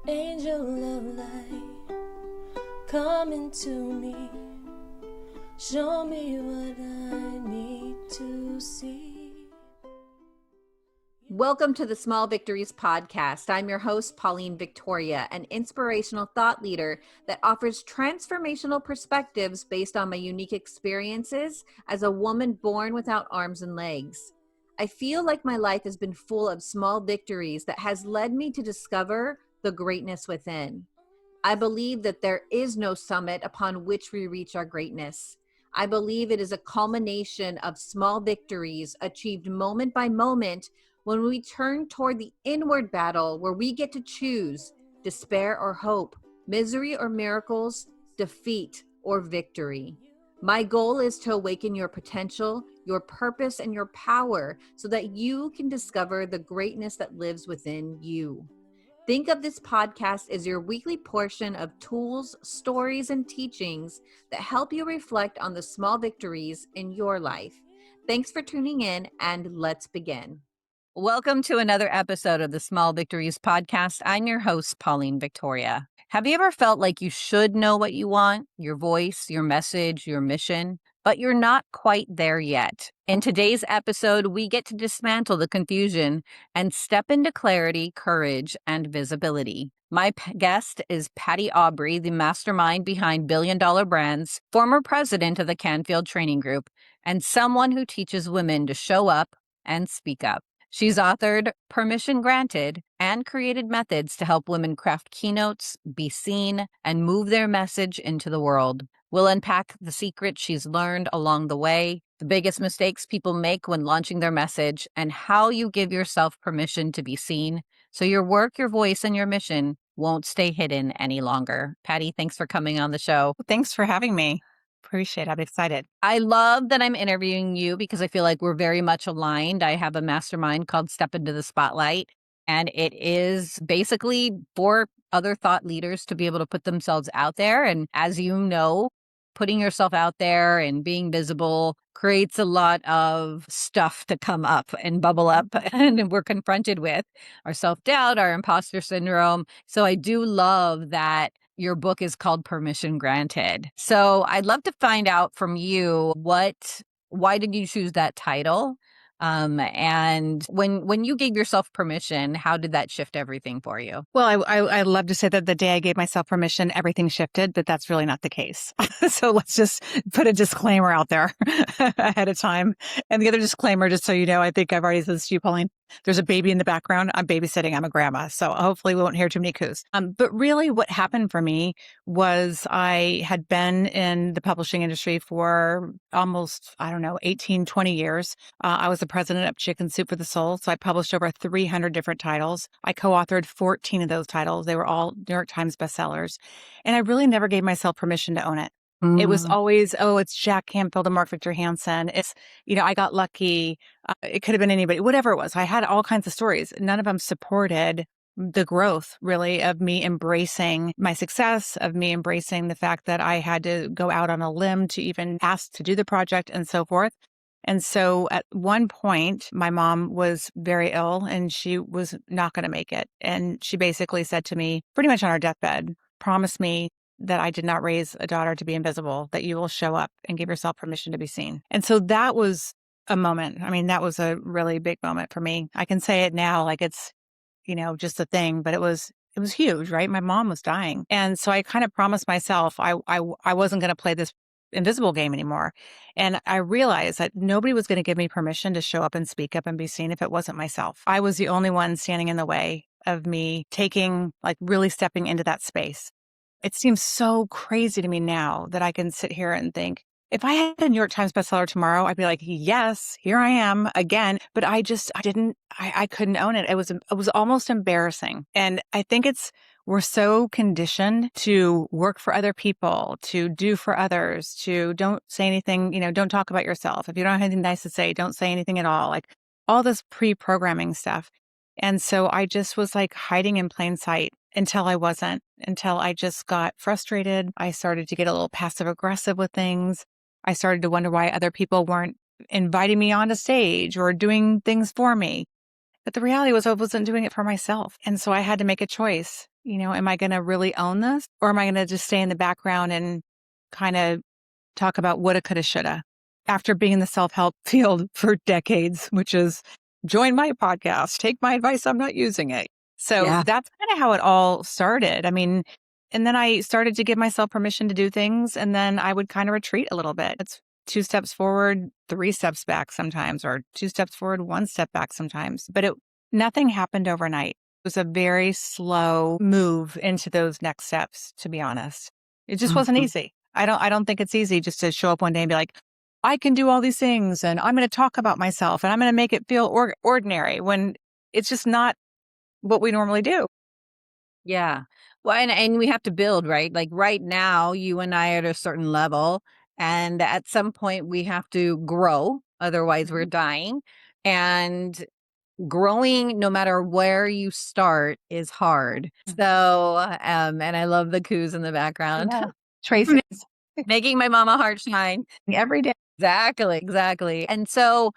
Angel of light, come into me. Show me what I need to see. Welcome to the Small Victories Podcast. I'm your host, Pauline Victoria, an inspirational thought leader that offers transformational perspectives based on my unique experiences as a woman born without arms and legs. I feel like my life has been full of small victories that has led me to discover the greatness within. I believe that there is no summit upon which we reach our greatness. I believe it is a culmination of small victories achieved moment by moment when we turn toward the inward battle where we get to choose despair or hope, misery or miracles, defeat or victory. My goal is to awaken your potential, your purpose, and your power so that you can discover the greatness that lives within you. Think of this podcast as your weekly portion of tools, stories, and teachings that help you reflect on the small victories in your life. Thanks for tuning in, and let's begin. Welcome to another episode of the Small Victories Podcast. I'm your host, Pauline Victoria. Have you ever felt like you should know what you want, your voice, your message, your mission, but you're not quite there yet? In today's episode, we get to dismantle the confusion and step into clarity, courage, and visibility. My guest is Patty Aubery, the mastermind behind billion-dollar brands, former president of the Canfield Training Group, and someone who teaches women to show up and speak up. She's authored Permission Granted and created methods to help women craft keynotes, be seen, and move their message into the world. We'll unpack the secrets she's learned along the way, the biggest mistakes people make when launching their message, and how you give yourself permission to be seen so your work, your voice, and your mission won't stay hidden any longer. Patty, thanks for coming on the show. Thanks for having me. Appreciate it. I'm excited. I love that I'm interviewing you because I feel like we're very much aligned. I have a mastermind called Step Into the Spotlight, and it is basically for other thought leaders to be able to put themselves out there. And as you know, putting yourself out there and being visible creates a lot of stuff to come up and bubble up and we're confronted with our self-doubt, our imposter syndrome. So I do love that your book is called Permission Granted. So I'd love to find out from you why did you choose that title? And when you gave yourself permission, how did that shift everything for you? Well, I love to say that the day I gave myself permission, everything shifted, but that's really not the case. So let's just put a disclaimer out there ahead of time. And the other disclaimer, just so you know, I think I've already said this to you, Pauline. There's a baby in the background. I'm babysitting. I'm a grandma. So hopefully we won't hear too many coos. But really what happened for me was I had been in the publishing industry for almost, 18, 20 years. I was the president of Chicken Soup for the Soul. So I published over 300 different titles. I co-authored 14 of those titles. They were all New York Times bestsellers. And I really never gave myself permission to own it. It was always, it's Jack Canfield and Mark Victor Hansen. It's, I got lucky. It could have been anybody, whatever it was. I had all kinds of stories. None of them supported the growth, really, of me embracing my success, of me embracing the fact that I had to go out on a limb to even ask to do the project and so forth. And so at one point, my mom was very ill and she was not going to make it. And she basically said to me, pretty much on our deathbed, promise me that I did not raise a daughter to be invisible, that you will show up and give yourself permission to be seen. And so that was a moment. I mean, that was a really big moment for me. I can say it now like it's, just a thing, but it was huge, right? My mom was dying. And so I kind of promised myself I wasn't going to play this invisible game anymore. And I realized that nobody was going to give me permission to show up and speak up and be seen if it wasn't myself. I was the only one standing in the way of me really stepping into that space. It seems so crazy to me now that I can sit here and think, if I had a New York Times bestseller tomorrow, I'd be like, yes, here I am again. But I couldn't own it. It was almost embarrassing. And I think we're so conditioned to work for other people, to do for others, to don't say anything, don't talk about yourself. If you don't have anything nice to say, don't say anything at all. Like all this pre-programming stuff. And so I just was like hiding in plain sight until I just got frustrated. I started to get a little passive aggressive with things. I started to wonder why other people weren't inviting me onto stage or doing things for me. But the reality was I wasn't doing it for myself. And so I had to make a choice. Am I going to really own this, or am I going to just stay in the background and kind of talk about woulda, coulda, shoulda? After being in the self-help field for decades, which is join my podcast, take my advice, I'm not using it. So that's kind of how it all started. I mean, and then I started to give myself permission to do things, and then I would kind of retreat a little bit. It's 2 steps forward, 3 steps back sometimes, or 2 steps forward, 1 step back sometimes. But nothing happened overnight. It was a very slow move into those next steps, to be honest. It just wasn't easy. I don't think it's easy just to show up one day and be like, I can do all these things and I'm going to talk about myself and I'm going to make it feel ordinary, when it's just not what we normally do. Yeah. Well, and we have to build, right? Like right now, you and I are at a certain level, and at some point we have to grow. Otherwise, we're dying. And growing, no matter where you start, is hard. So, and I love the coos in the background. Yeah. Tracy's Making my mama heart shine. every day. Exactly. And so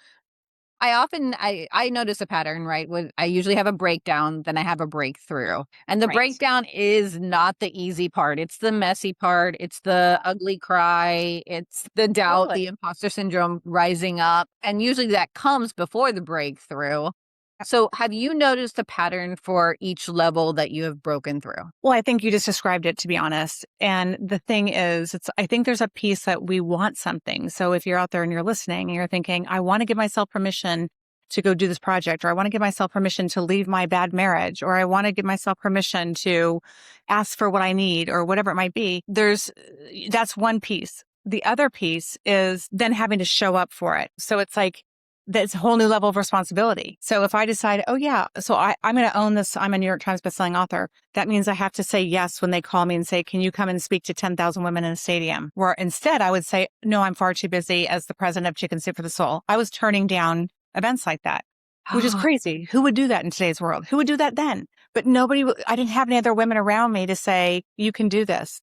I notice a pattern, right? When I usually have a breakdown, then I have a breakthrough. And the breakdown is not the easy part. It's the messy part. It's the ugly cry. It's the doubt, the imposter syndrome rising up. And usually that comes before the breakthrough. So have you noticed a pattern for each level that you have broken through? Well, I think you just described it, to be honest. And the thing is, I think there's a piece that we want something. So if you're out there and you're listening and you're thinking, I want to give myself permission to go do this project, or I want to give myself permission to leave my bad marriage, or I want to give myself permission to ask for what I need, or whatever it might be, that's one piece. The other piece is then having to show up for it. So it's like, that's a whole new level of responsibility. So if I decide, I'm going to own this, I'm a New York Times bestselling author, that means I have to say yes when they call me and say, can you come and speak to 10,000 women in a stadium? Where instead I would say, no, I'm far too busy as the president of Chicken Soup for the Soul. I was turning down events like that, which is crazy. Who would do that in today's world? Who would do that then? But I didn't have any other women around me to say, you can do this,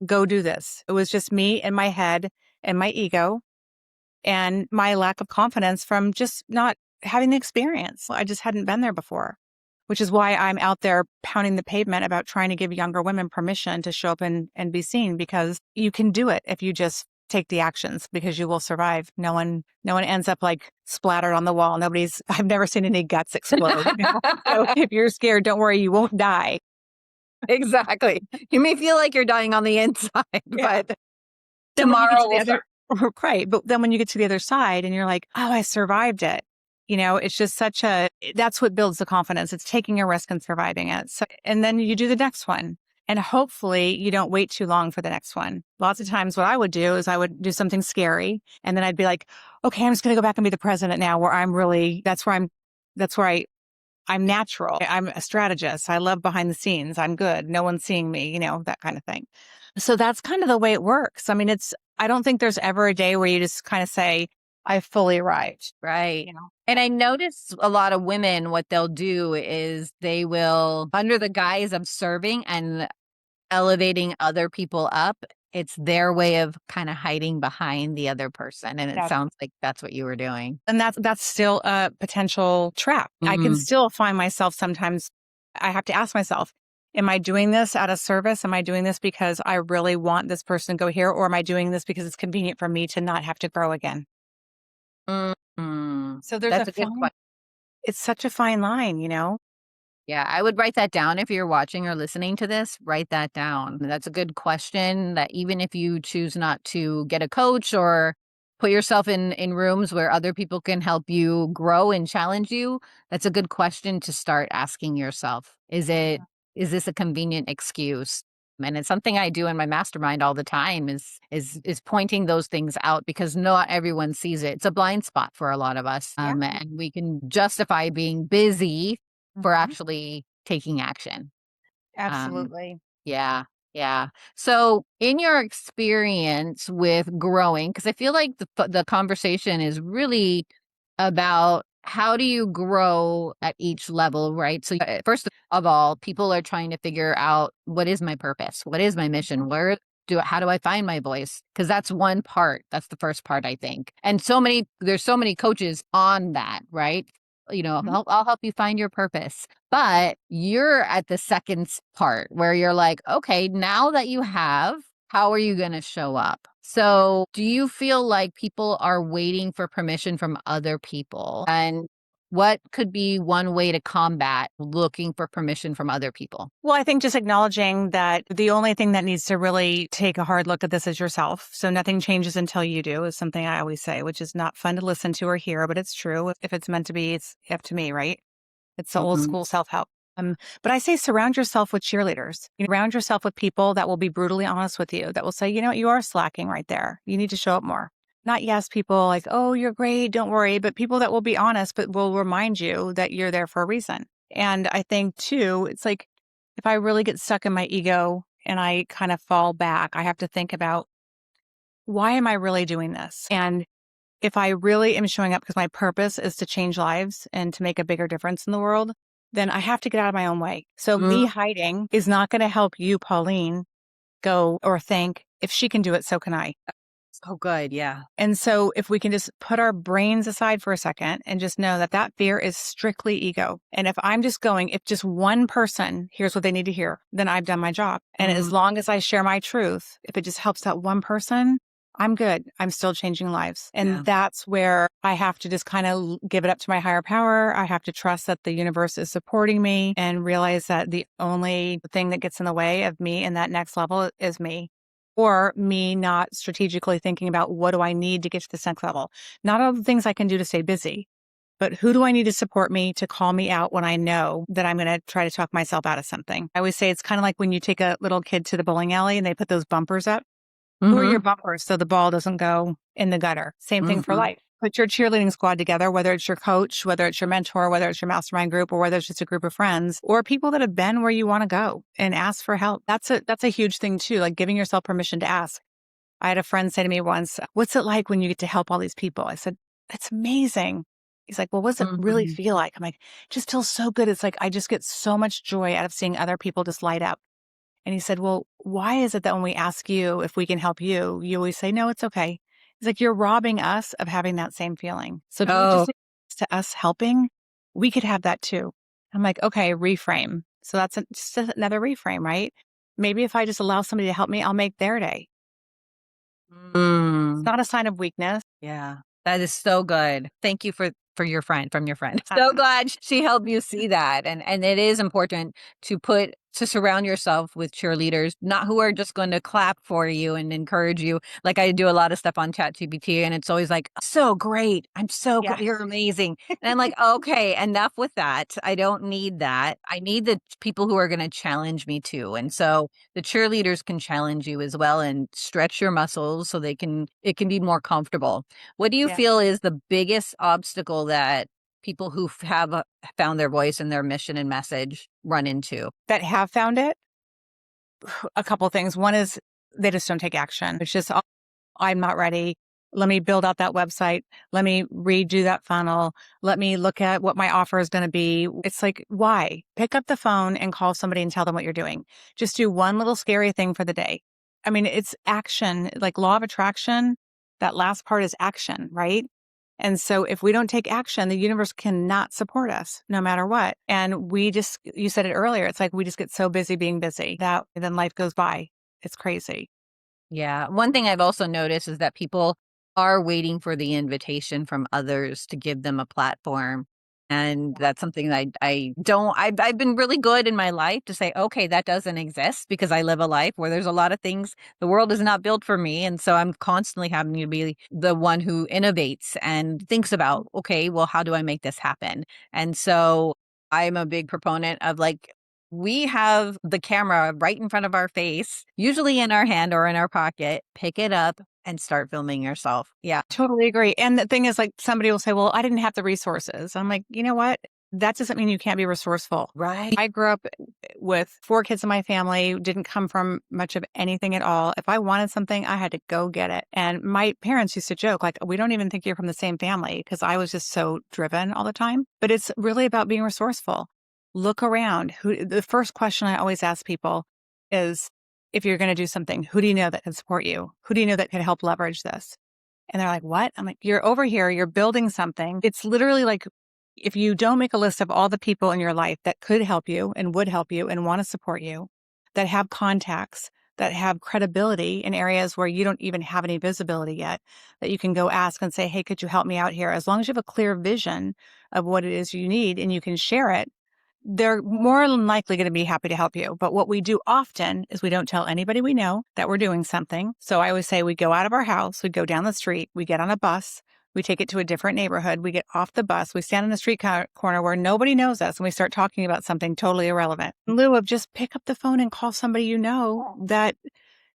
go do this. It was just me and my head and my ego and my lack of confidence from just not having the experience. I just hadn't been there before, which is why I'm out there pounding the pavement about trying to give younger women permission to show up and be seen, because you can do it if you just take the actions, because you will survive. No one ends up like splattered on the wall. I've never seen any guts explode. So if you're scared, don't worry, you won't die. Exactly. You may feel like you're dying on the inside, but tomorrow will start. Right. But then when you get to the other side and you're like, oh, I survived it. It's just that's what builds the confidence. It's taking a risk and surviving it. So, and then you do the next one, and hopefully you don't wait too long for the next one. Lots of times what I would do is I would do something scary, and then I'd be like, okay, I'm just going to go back and be the president now, where I'm natural. I'm a strategist. I love behind the scenes. I'm good. No one's seeing me, that kind of thing. So that's kind of the way it works. I mean, I don't think there's ever a day where you just kind of say, I fully arrived. Right. And I notice a lot of women, what they'll do is they will, under the guise of serving and elevating other people up, it's their way of kind of hiding behind the other person. And it sounds like that's what you were doing. And that's still a potential trap. I can still find myself sometimes, I have to ask myself, am I doing this out of service? Am I doing this because I really want this person to go here? Or am I doing this because it's convenient for me to not have to grow again? So that's a good question. It's such a fine line, Yeah, I would write that down. If you're watching or listening to this, write that down. That's a good question, that even if you choose not to get a coach or put yourself in rooms where other people can help you grow and challenge you, that's a good question to start asking yourself. Is this a convenient excuse? And it's something I do in my mastermind all the time is pointing those things out, because not everyone sees it. It's a blind spot for a lot of us. And we can justify being busy for actually taking action. Absolutely. Yeah. So in your experience with growing, because I feel like the conversation is really about how do you grow at each level, right? So first of all, people are trying to figure out, what is my purpose? What is my mission? How do I find my voice? Because that's one part. That's the first part, I think. And there's so many coaches on that, right? I'll help you find your purpose. But you're at the second part where you're like, okay, now that you have, how are you going to show up? So do you feel like people are waiting for permission from other people? And what could be one way to combat looking for permission from other people? Well, I think just acknowledging that the only thing that needs to really take a hard look at this is yourself. So nothing changes until you do is something I always say, which is not fun to listen to or hear, but it's true. If it's meant to be, it's up to me, right? It's the old school self-help. But I say surround yourself with cheerleaders. Surround yourself with people that will be brutally honest with you, that will say, you are slacking right there. You need to show up more. Not yes people like, oh, you're great, don't worry, but people that will be honest, but will remind you that you're there for a reason. And I think too, it's like, if I really get stuck in my ego and I kind of fall back, I have to think about, why am I really doing this? And if I really am showing up because my purpose is to change lives and to make a bigger difference in the world, then I have to get out of my own way. So me hiding is not going to help you, Pauline, go or think, if she can do it, so can I. Oh, good. Yeah. And so if we can just put our brains aside for a second and just know that that fear is strictly ego. And if I'm just going, if just one person hears what they need to hear, then I've done my job. And as long as I share my truth, if it just helps that one person, I'm good. I'm still changing lives. And that's where I have to just kind of give it up to my higher power. I have to trust that the universe is supporting me and realize that the only thing that gets in the way of me in that next level is me. Or me not strategically thinking about, what do I need to get to this next level? Not all the things I can do to stay busy, but who do I need to support me to call me out when I know that I'm going to try to talk myself out of something? I always say it's kind of like when you take a little kid to the bowling alley and they put those bumpers up. Who are your bumpers so the ball doesn't go in the gutter? Same thing for life. Put your cheerleading squad together, whether it's your coach, whether it's your mentor, whether it's your mastermind group, or whether it's just a group of friends or people that have been where you want to go, and ask for help. That's a huge thing too, like giving yourself permission to ask. I had a friend say to me once, what's it like when you get to help all these people? I said, it's amazing. He's like, well, what does it really feel like? I'm like, it just feels so good. It's like, I just get so much joy out of seeing other people just light up. And he said, well, why is it that when we ask you if we can help you, you always say, no, it's okay. He's like, you're robbing us of having that same feeling. So if you just to us helping, we could have that too. I'm like, okay, reframe. So that's just another reframe, right? Maybe if I just allow somebody to help me, I'll make their day. It's not a sign of weakness. Yeah. That is so good. Thank you for your friend, from your friend. So glad she helped you see that. And it is important to surround yourself with cheerleaders, not who are just going to clap for you and encourage you. Like I do a lot of stuff on ChatGPT and it's always like, so great. I'm so good. You're amazing. And I'm like, okay, enough with that. I don't need that. I need the people who are going to challenge me too. And so the cheerleaders can challenge you as well and stretch your muscles so it can be more comfortable. What do you feel is the biggest obstacle that people who have found their voice and their mission and message run into? That have found it? A couple of things. One is they just don't take action. It's just, oh, I'm not ready. Let me build out that website. Let me redo that funnel. Let me look at what my offer is going to be. It's like, why? Pick up the phone and call somebody and tell them what you're doing. Just do one little scary thing for the day. I mean, it's action, like law of attraction. That last part is action, right? And so if we don't take action, the universe cannot support us no matter what. And you said it earlier, it's like we just get so busy being busy that then life goes by. It's crazy. Yeah. One thing I've also noticed is that people are waiting for the invitation from others to give them a platform. And that's something that I've been really good in my life to say, okay, that doesn't exist, because I live a life where there's a lot of things, the world is not built for me. And so I'm constantly having to be the one who innovates and thinks about, okay, well, how do I make this happen? And so I'm a big proponent of like, we have the camera right in front of our face, usually in our hand or in our pocket. Pick it up and start filming yourself. Yeah. Totally agree. And the thing is, like, somebody will say, well, I didn't have the resources. I'm like, you know what? That doesn't mean you can't be resourceful. Right. I grew up with 4 kids in my family, didn't come from much of anything at all. If I wanted something, I had to go get it. And my parents used to joke, like, we don't even think you're from the same family, because I was just so driven all the time. But it's really about being resourceful. Look around. The first question I always ask people is, if you're going to do something, who do you know that can support you? Who do you know that can help leverage this? And they're like, what? I'm like, you're over here, you're building something. It's literally like If you don't make a list of all the people in your life that could help you and would help you and want to support you, that have contacts, that have credibility in areas where you don't even have any visibility yet, that you can go ask and say, hey, could you help me out here? As long as you have a clear vision of what it is you need and you can share it, they're more than likely going to be happy to help you. But what we do often is we don't tell anybody we know that we're doing something. So I always say we go out of our house, we go down the street, we get on a bus, we take it to a different neighborhood, we get off the bus, we stand in the street corner where nobody knows us, and we start talking about something totally irrelevant. In lieu of just pick up the phone and call somebody you know that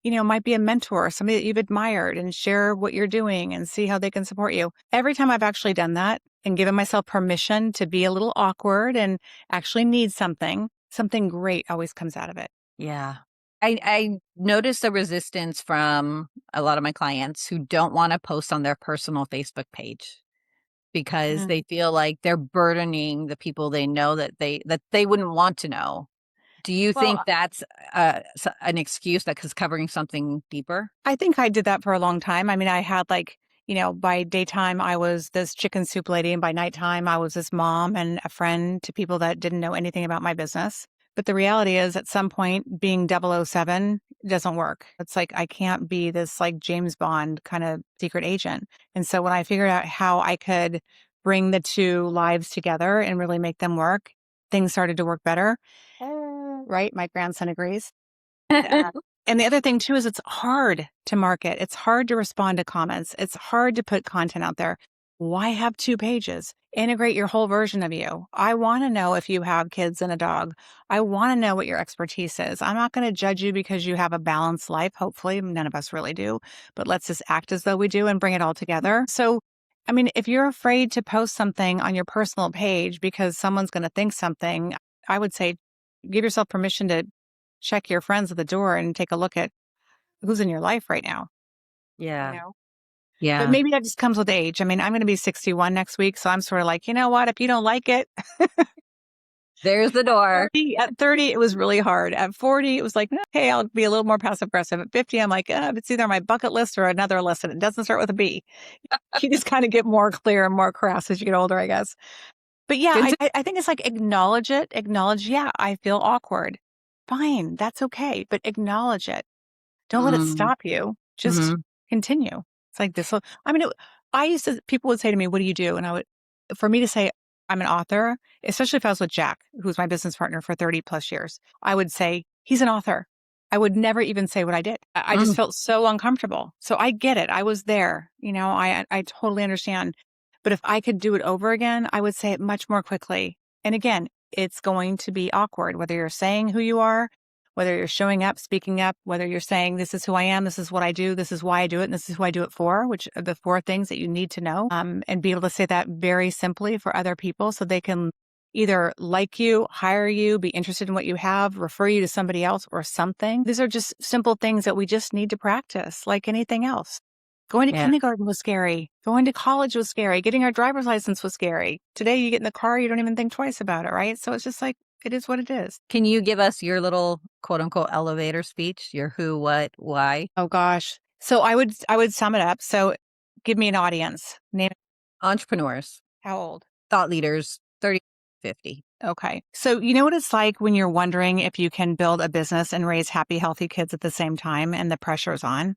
might be a mentor, somebody that you've admired, and share what you're doing and see how they can support you. Every time I've actually done that and given myself permission to be a little awkward and actually need something great always comes out of it. Yeah. I noticed a resistance from a lot of my clients who don't want to post on their personal Facebook page because they feel like they're burdening the people they know that they wouldn't want to know. Do you think that's an excuse that is covering something deeper? I think I did that for a long time. I mean, I had by daytime, I was this chicken soup lady, and by nighttime, I was this mom and a friend to people that didn't know anything about my business. But the reality is, at some point, being 007 doesn't work. It's like I can't be this like James Bond kind of secret agent. And so when I figured out how I could bring the two lives together and really make them work, things started to work better. Right? My grandson agrees. And the other thing too is it's hard to market. It's hard to respond to comments. It's hard to put content out there. Why have 2 pages? Integrate your whole version of you. I want to know if you have kids and a dog. I want to know what your expertise is. I'm not going to judge you because you have a balanced life. Hopefully, none of us really do, but let's just act as though we do and bring it all together. So, I mean, if you're afraid to post something on your personal page because someone's going to think something, I would say give yourself permission to check your friends at the door and take a look at who's in your life right now. Yeah. Yeah. But maybe that just comes with age. I mean, I'm going to be 61 next week. So I'm sort of like, you know what? If you don't like it, there's the door. At 30, it was really hard. At 40, it was like, okay, I'll be a little more passive aggressive. At 50, I'm like, it's either my bucket list or another list, and it doesn't start with a B. You just kind of get more clear and more crass as you get older, I guess. But yeah, I think it's like acknowledge it. Acknowledge, yeah, I feel awkward. Fine, that's okay. But acknowledge it. Don't let it stop you. Just continue. It's like this. I mean, people would say to me, what do you do? And for me to say, I'm an author, especially if I was with Jack, who's my business partner for 30 plus years, I would say, he's an author. I would never even say what I did. I just felt so uncomfortable. So I get it. I was there. I totally understand. But if I could do it over again, I would say it much more quickly. And again, it's going to be awkward, whether you're saying who you are, whether you're showing up, speaking up, whether you're saying, this is who I am, this is what I do, this is why I do it, and this is who I do it for, which are the 4 things that you need to know, and be able to say that very simply for other people so they can either like you, hire you, be interested in what you have, refer you to somebody else or something. These are just simple things that we just need to practice like anything else. Going to kindergarten was scary. Going to college was scary. Getting our driver's license was scary. Today, you get in the car, you don't even think twice about it, right? So it's just like, it is what it is. Can you give us your little quote unquote elevator speech? Your who, what, why? Oh gosh. So I would sum it up. So give me an audience. Name entrepreneurs. How old? Thought leaders, 30, 50. Okay. So you know what it's like when you're wondering if you can build a business and raise happy, healthy kids at the same time and the pressure's on?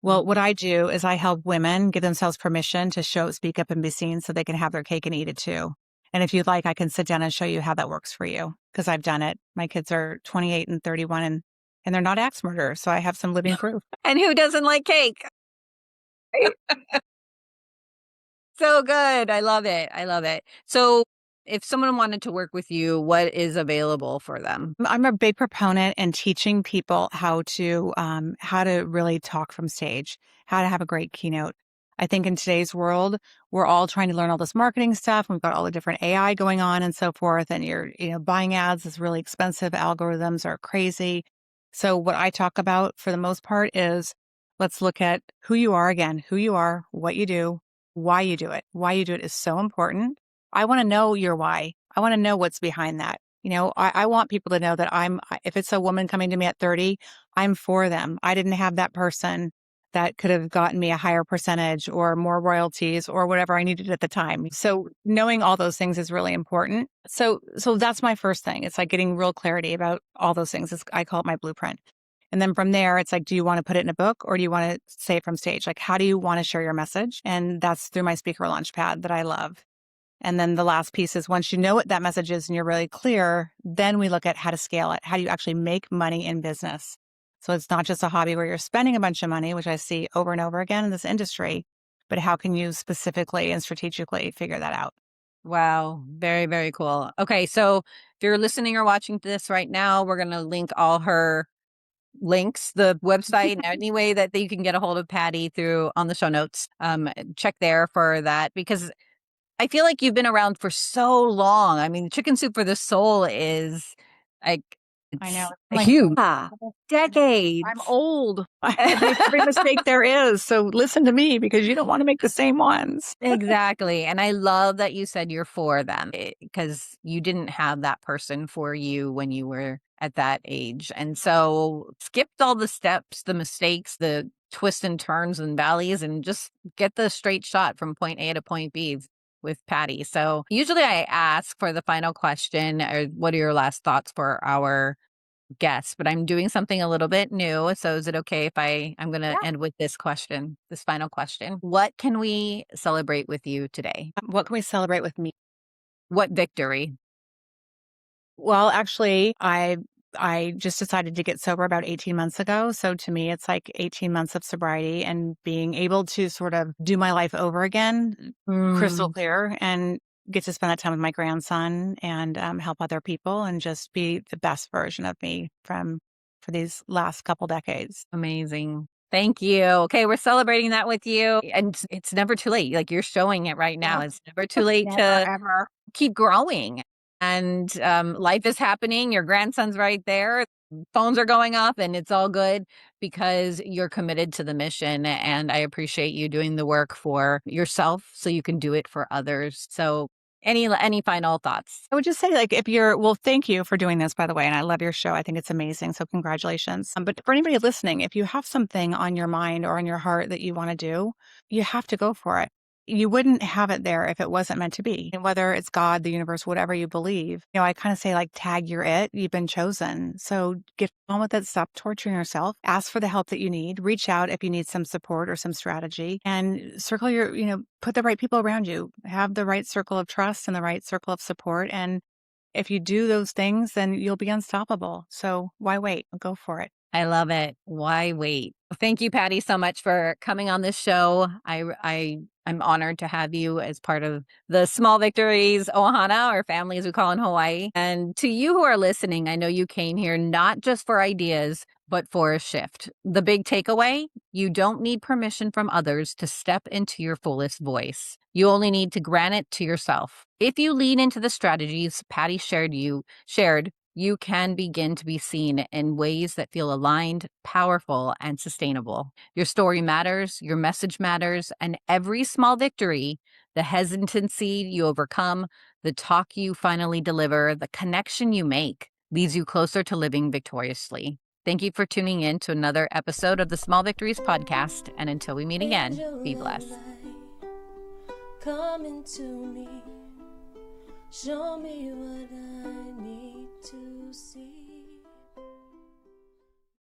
Well, what I do is I help women give themselves permission to speak up and be seen so they can have their cake and eat it too. And if you'd like, I can sit down and show you how that works for you because I've done it. My kids are 28 and 31 and they're not axe murderers. So I have some living proof. And who doesn't like cake? So good. I love it. I love it. So if someone wanted to work with you, what is available for them? I'm a big proponent in teaching people how to really talk from stage, how to have a great keynote. I think in today's world, we're all trying to learn all this marketing stuff. We've got all the different AI going on and so forth. And you're, buying ads is really expensive. Algorithms are crazy. So what I talk about for the most part is let's look at who you are again, who you are, what you do, why you do it. Why you do it is so important. I want to know your why. I want to know what's behind that. I want people to know that if it's a woman coming to me at 30, I'm for them. I didn't have that person that could have gotten me a higher percentage or more royalties or whatever I needed at the time. So knowing all those things is really important. So that's my first thing. It's like getting real clarity about all those things. I call it my blueprint. And then from there, it's like, do you want to put it in a book or do you want to say it from stage? Like, how do you want to share your message? And that's through my speaker launchpad that I love. And then the last piece is once you know what that message is and you're really clear, then we look at how to scale it. How do you actually make money in business? So it's not just a hobby where you're spending a bunch of money, which I see over and over again in this industry, but how can you specifically and strategically figure that out? Wow. Very, very cool. Okay. So if you're listening or watching this right now, we're going to link all her links, the website, any way that you can get a hold of Patty through on the show notes. Check there for that because I feel like you've been around for so long. I mean, Chicken Soup for the Soul is like, I know. it's huge. Decades. I'm old. I made every mistake there is. So listen to me because you don't want to make the same ones. Exactly. And I love that you said you're for them because you didn't have that person for you when you were at that age. And so skipped all the steps, the mistakes, the twists and turns and valleys, and just get the straight shot from point A to point B with Patty. So usually I ask for the final question or what are your last thoughts for our guests, but I'm doing something a little bit new. So is it okay if I'm going to end with this question, this final question? What can we celebrate with you today? What can we celebrate with me? What victory? Well, actually, I just decided to get sober about 18 months ago. So to me, it's like 18 months of sobriety and being able to sort of do my life over again, crystal clear, and get to spend that time with my grandson and help other people and just be the best version of me for these last couple decades. Amazing. Thank you. Okay, we're celebrating that with you. And it's never too late. Like you're showing it right now. Yep. It's never too late Never, to ever. keep growing. And life is happening. Your grandson's right there. Phones are going off and it's all good because you're committed to the mission. And I appreciate you doing the work for yourself so you can do it for others. So any final thoughts? I would just say, like, thank you for doing this, by the way. And I love your show. I think it's amazing. So congratulations. But for anybody listening, if you have something on your mind or on your heart that you want to do, you have to go for it. You wouldn't have it there if it wasn't meant to be. And whether it's God, the universe, whatever you believe, I kind of say like, tag you're it, you've been chosen. So get on with it. Stop torturing yourself. Ask for the help that you need. Reach out if you need some support or some strategy and circle put the right people around you. Have the right circle of trust and the right circle of support. And if you do those things, then you'll be unstoppable. So why wait? Go for it. I love it. Why wait? Thank you, Patty, so much for coming on this show. I'm honored to have you as part of the Small Victories Ohana, or family as we call in Hawaii. And to you who are listening, I know you came here not just for ideas, but for a shift. The big takeaway, you don't need permission from others to step into your fullest voice. You only need to grant it to yourself. If you lean into the strategies Patty shared, you can begin to be seen in ways that feel aligned, powerful, and sustainable. Your story matters, your message matters, and every small victory, the hesitancy you overcome, the talk you finally deliver, the connection you make, leads you closer to living victoriously. Thank you for tuning in to another episode of the Small Victories Podcast, and until we meet again, be blessed. Come into me, show me what I need to see.